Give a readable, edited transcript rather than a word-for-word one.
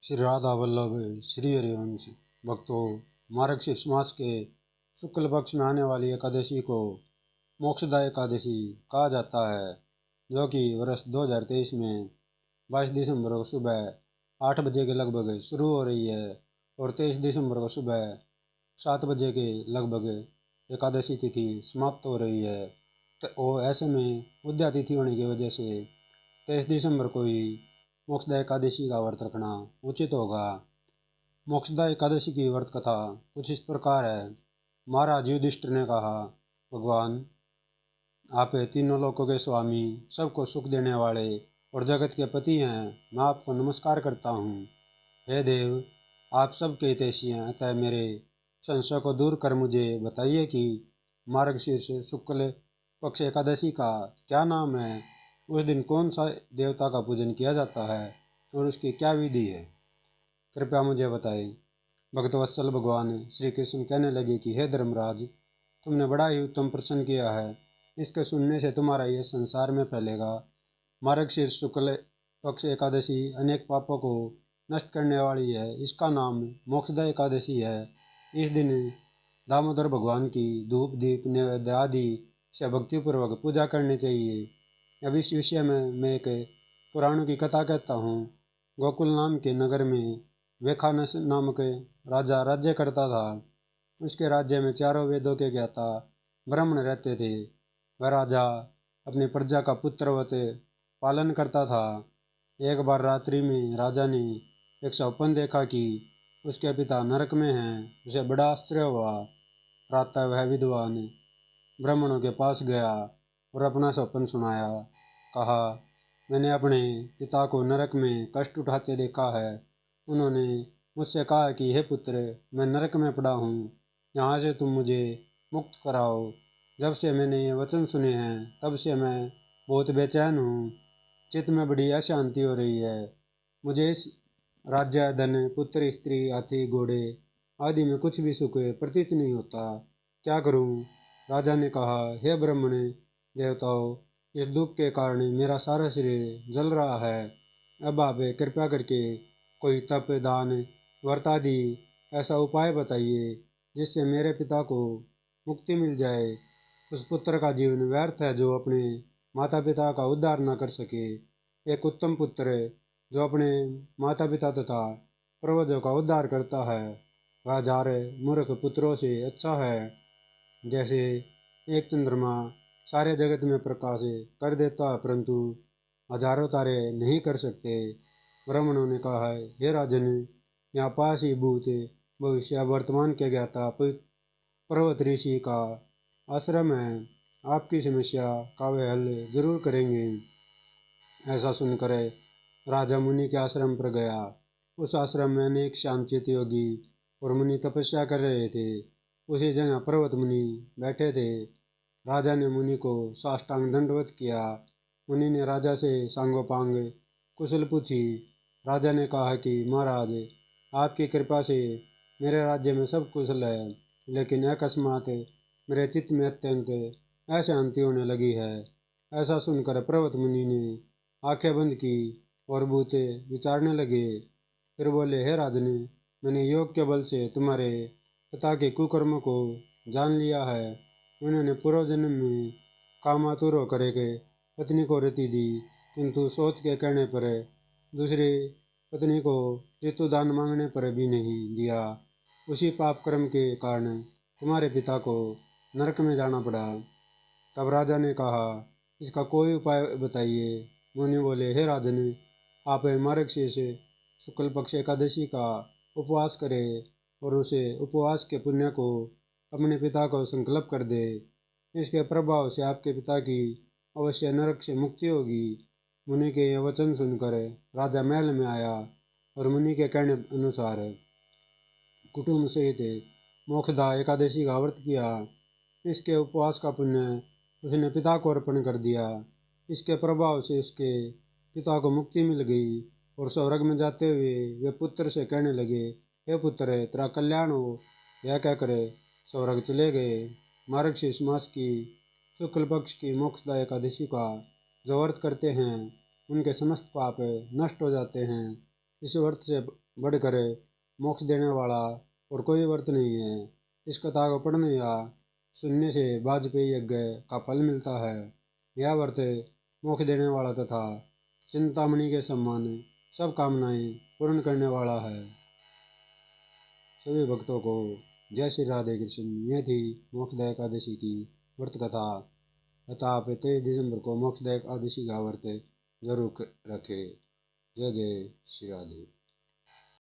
श्री राधा वल्लभ श्री हरिवंश भक्तों, मार्गशीर्ष मास के शुक्ल पक्ष में आने वाली एकादशी को मोक्षदा एकादशी कहा जाता है, जो कि वर्ष 2023 में 22 दिसंबर को सुबह 8 बजे के लगभग शुरू हो रही है और 23 दिसंबर को सुबह 7 बजे के लगभग एकादशी तिथि समाप्त हो रही है। तो ऐसे में उद्या तिथि होने की वजह से 23 दिसंबर को ही मोक्षदा एकादशी का व्रत रखना उचित होगा। मोक्षदा एकादशी की व्रत कथा कुछ इस प्रकार है। महाराज युधिष्ठिर ने कहा, भगवान, आप तीनों लोकों के स्वामी, सबको सुख देने वाले और जगत के पति हैं। मैं आपको नमस्कार करता हूँ। हे देव, आप सबके हितैषी हैं, अतः मेरे संशय को दूर कर मुझे बताइए कि मार्गशीर्ष शुक्ल पक्ष एकादशी का क्या नाम है, उस दिन कौन सा देवता का पूजन किया जाता है और उसकी क्या विधि है, कृपया मुझे बताएं। भक्तवत्सल भगवान श्री कृष्ण कहने लगे कि हे धर्मराज, तुमने बड़ा ही उत्तम प्रश्न किया है। इसके सुनने से तुम्हारा यह संसार में फैलेगा। मार्गशीर्ष शुक्ल पक्ष एकादशी अनेक पापों को नष्ट करने वाली है। इसका नाम मोक्षदा एकादशी है। इस दिन दामोदर भगवान की धूप दीप नैवेद्य आदि से भक्तिपूर्वक पूजा करनी चाहिए। अब इस विषय में मैं एक पुराणों की कथा कहता हूँ। गोकुल नाम के नगर में वेखानस नामक राजा राज्य करता था। उसके राज्य में चारों वेदों के ज्ञाता ब्राह्मण रहते थे। वह राजा अपनी प्रजा का पुत्रवत पालन करता था। एक बार रात्रि में राजा ने एक स्वप्न देखा कि उसके पिता नरक में हैं। उसे बड़ा आश्चर्य हुआ। प्रातः वह विद्वान ब्राह्मणों के पास गया और अपना स्वप्न सुनाया। कहा, मैंने अपने पिता को नरक में कष्ट उठाते देखा है। उन्होंने मुझसे कहा कि हे पुत्र, मैं नरक में पड़ा हूँ, यहाँ से तुम मुझे मुक्त कराओ। जब से मैंने ये वचन सुने हैं तब से मैं बहुत बेचैन हूँ। चित्त में बड़ी अशांति हो रही है। मुझे इस राज्य, धन, पुत्र, स्त्री, हाथी, घोड़े आदि में कुछ भी सुख प्रतीत नहीं होता। क्या करूँ? राजा ने कहा, हे ब्राह्मण देवताओं, इस दुख के कारण मेरा सारा शरीर जल रहा है। अब आप कृपया करके कोई तप, दान, व्रत आदि ऐसा उपाय बताइए जिससे मेरे पिता को मुक्ति मिल जाए। उस पुत्र का जीवन व्यर्थ है जो अपने माता पिता का उद्धार न कर सके। एक उत्तम पुत्र जो अपने माता पिता तथा पूर्वजों का उद्धार करता है, वह हजार मूर्ख पुत्रों से अच्छा है। जैसे एक चंद्रमा सारे जगत में प्रकाश कर देता है, परंतु हजारों तारे नहीं कर सकते। ब्राह्मणों ने कहा, हे राजन, यहाँ पास ही भूत, भविष्य, वर्तमान के ज्ञाता पर्वत ऋषि का आश्रम है। आपकी समस्या का वे हल जरूर करेंगे। ऐसा सुनकर राजा मुनि के आश्रम पर गया। उस आश्रम में अनेक शांतचित्त योगी और मुनि तपस्या कर रहे थे। उसी जगह पर्वत मुनि बैठे थे। राजा ने मुनि को साष्टांग दंडवत किया। मुनि ने राजा से सांगोपांग कुशल पूछी। राजा ने कहा कि महाराज, आपकी कृपा से मेरे राज्य में सब कुशल है, लेकिन अकस्मात मेरे चित्त में अत्यंत अशांति होने लगी है। ऐसा सुनकर पर्वत मुनि ने आंखें बंद की और भूत विचारने लगे। फिर बोले, हे राजन, मैंने योग के बल से तुम्हारे पिता के कुकर्म को जान लिया है। उन्होंने पूर्व जन्म में कामातुर होकर एक पत्नी को रति दी, किंतु सोच के कहने पर दूसरी पत्नी को ऋतुदान मांगने पर भी नहीं दिया। उसी पाप कर्म के कारण तुम्हारे पिता को नरक में जाना पड़ा। तब राजा ने कहा, इसका कोई उपाय बताइए। मुनि बोले, हे राजन, आप मार्गशीर्ष शुक्ल पक्ष एकादशी का उपवास करें और उसे उपवास के पुण्य को अपने पिता को संकल्प कर दे। इसके प्रभाव से आपके पिता की अवश्य नरक से मुक्ति होगी। मुनि के यह वचन सुनकर राजा महल में आया और मुनि के कहने अनुसार कुटुंब सहित मोक्षदा एकादशी का व्रत किया। इसके उपवास का पुण्य उसने पिता को अर्पण कर दिया। इसके प्रभाव से उसके पिता को मुक्ति मिल गई और स्वर्ग में जाते हुए वे पुत्र से कहने लगे, हे पुत्र, तेरा कल्याण हो। यह कहकर स्वर्ग चले गए। मार्गशीर्ष मास की शुक्ल पक्ष की मोक्षदा एकादशी का जो व्रत करते हैं, उनके समस्त पाप नष्ट हो जाते हैं। इस व्रत से बढ़कर मोक्ष देने वाला और कोई व्रत नहीं है। इस कथा को पढ़ने या सुनने से वाजपेयी यज्ञ का फल मिलता है। यह व्रत मोक्ष देने वाला तथा चिंतामणि के समान सब कामनाएं पूर्ण करने वाला है। सभी भक्तों को जय श्री राधे कृष्ण। यह थी मोक्षदा एकादशी की व्रत कथा। अतः आप 23 दिसंबर को मोक्षदा एकादशी का व्रत जरूर रखें। जय जय श्री राधे।